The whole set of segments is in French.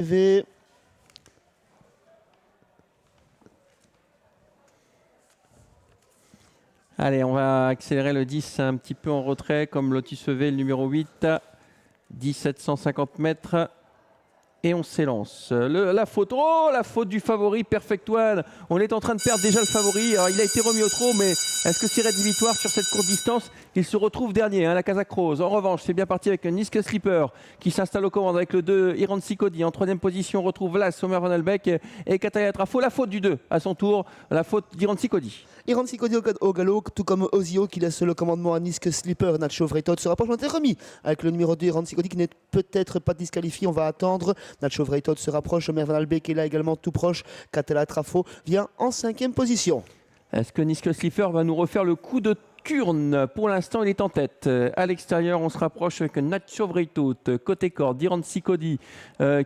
V. Allez, on va accélérer le 10 un petit peu en retrait, comme Lotus EV, le numéro 8, 1750 mètres. Et on s'élance. La faute, la faute du favori, Perfect One. On est en train de perdre déjà le favori. Alors, il a été remis au trot, mais est-ce que c'est rédhibitoire sur cette courte distance? Il se retrouve dernier, la Kazakh Rose. En revanche, c'est bien parti avec un Niske Slipper qui s'installe aux commandes avec le 2, Iranzi Cody. En troisième position, on retrouve Vlas, Omer Van Albeck et Kataya Trafo. La faute du 2 à son tour, la faute d'Iranzi Cody. Iranzi Cody au galop, tout comme Ozio qui laisse le commandement à Niske Slipper. Nacho Vreitot se rapproche, on est remis avec le numéro 2, Iranzi Cody qui n'est peut-être pas disqualifié. On va attendre. Nacho Vreitot se rapproche, Omer Van Albeck est là également tout proche. Kataya Trafo vient en cinquième position. Est-ce que Niske Slipper va nous refaire le coup de Kurn? Pour l'instant, il est en tête. À l'extérieur, on se rapproche avec Nacho Vreitot. Côté corde, Iranzi Cody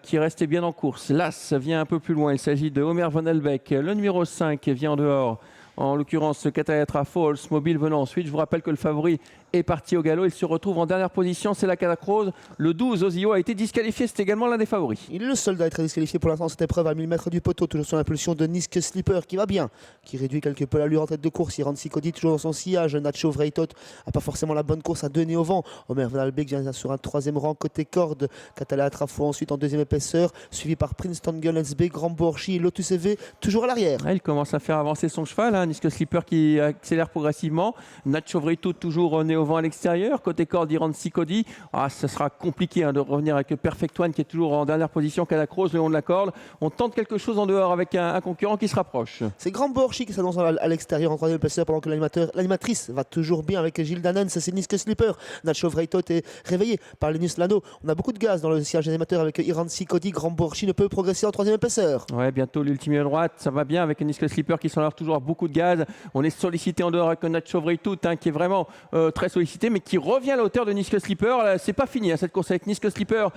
qui restait bien en course. L'As vient un peu plus loin. Il s'agit de Omer Van Albeck. Le numéro 5 vient en dehors. En l'occurrence, Kataya Trafo, Oldsmobile venant ensuite. Je vous rappelle que le favori est parti au galop. Il se retrouve en dernière position. C'est la Kazakh Rose. Le 12, Ozio, a été disqualifié. C'est également l'un des favoris. Il est le seul à être disqualifié pour l'instant cette épreuve à 1000 mètres du poteau. Toujours sur l'impulsion de Niske Slipper qui va bien, qui réduit quelque peu l'allure en tête de course. Iranzi Cody toujours dans son sillage. Nacho Vreitot n'a pas forcément la bonne course à donner au vent. Omer Van Albeck vient sur un troisième rang côté corde. Kataya Trafo ensuite en deuxième épaisseur, suivi par Princeton Girl SB, Grand Borchi et Lotus EV toujours à l'arrière. Il commence à faire avancer son cheval. Niske Slipper qui accélère progressivement. Nacho Vreitot toujours né au vent à l'extérieur. Côté corde, Iranzi Cody. Ça sera compliqué de revenir avec Perfect One qui est toujours en dernière position. Kazakh Rose le long de la corde. On tente quelque chose en dehors avec un concurrent qui se rapproche. C'est Grand Borchi qui s'annonce à l'extérieur en troisième épaisseur pendant que l'animatrice va toujours bien avec Gilles Danen. C'est Niske Slipper. Nacho Vreitot est réveillé par Linus Lano. On a beaucoup de gaz dans le sillage animateur avec Iranzi Cody. Grand Borchi ne peut progresser en troisième épaisseur. Ouais, bientôt l'ultime à droite. Ça va bien avec Niske Slipper qui s'enlève toujours beaucoup de gaz. On est sollicité en dehors avec Nacho Vreitot qui est vraiment très sollicité mais qui revient à la hauteur de Niske Slipper. C'est pas fini cette course avec Niske Slipper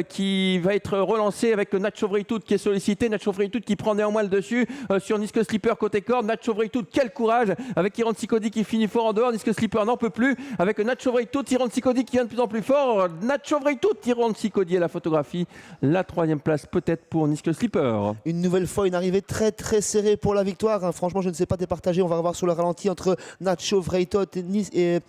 qui va être relancé avec Nacho Vreitot qui est sollicité. Nacho Vreitot qui prend néanmoins le dessus sur Niske Slipper côté corde. Nacho Vreitot, quel courage avec Iranzi Cody qui finit fort en dehors. Niske Slipper n'en peut plus avec Nacho Vreitot, Iranzi Cody qui vient de plus en plus fort. Nacho Vreitot, Iranzi Cody à la photographie. La troisième place peut-être pour Niske Slipper. Une nouvelle fois une arrivée très très serrée pour la victoire. Franchement, je ne sais pas départager. On va revoir sur le ralenti entre Nacho Vreitot et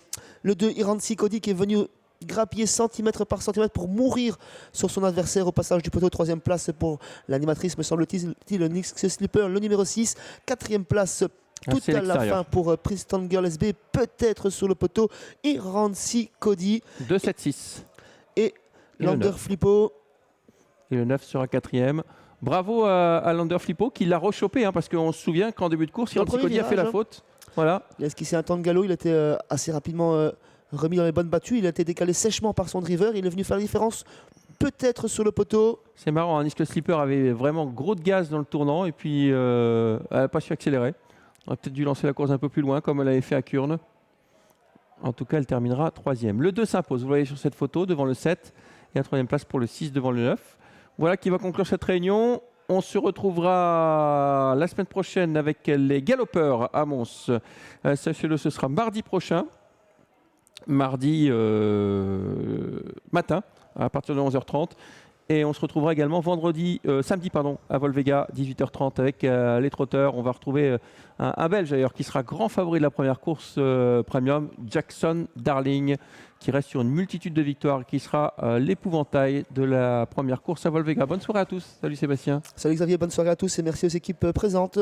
le 2 Iranzi Cody qui est venu grappiller centimètre par centimètre pour mourir sur son adversaire au passage du poteau. Troisième place pour l'animatrice, me semble-t-il, le Niske Slipper, le numéro 6. Quatrième place tout à la fin pour Princeton Girl SB, peut-être sur le poteau, Iranzi Cody. 2-7-6. Et Lander Flippo. Et le 9 sera quatrième. Bravo à Lander Flippo qui l'a rechopé parce qu'on se souvient qu'en début de course, Iranzi Cody a fait la faute. Voilà. Il a esquissé un temps de galop, il a été assez rapidement remis dans les bonnes battues, il a été décalé sèchement par son driver, il est venu faire la différence peut-être sur le poteau. C'est marrant, Niske Slipper avait vraiment gros de gaz dans le tournant et puis elle n'a pas su accélérer. On aurait peut-être dû lancer la course un peu plus loin comme elle avait fait à Kurn. En tout cas, elle terminera troisième. Le 2 s'impose, vous voyez sur cette photo, devant le 7 et la troisième place pour le 6 devant le 9. Voilà qui va conclure cette réunion. On se retrouvera la semaine prochaine avec les galopeurs à Mons. Sachez-le, ce sera mardi prochain. Mardi matin à partir de 11h30. Et on se retrouvera également samedi à Volvega, 18h30 avec les trotteurs. On va retrouver un Belge d'ailleurs qui sera grand favori de la première course premium, Jackson Darling, qui reste sur une multitude de victoires, qui sera l'épouvantail de la première course à Volvega. Bonne soirée à tous. Salut Sébastien. Salut Xavier, bonne soirée à tous et merci aux équipes présentes.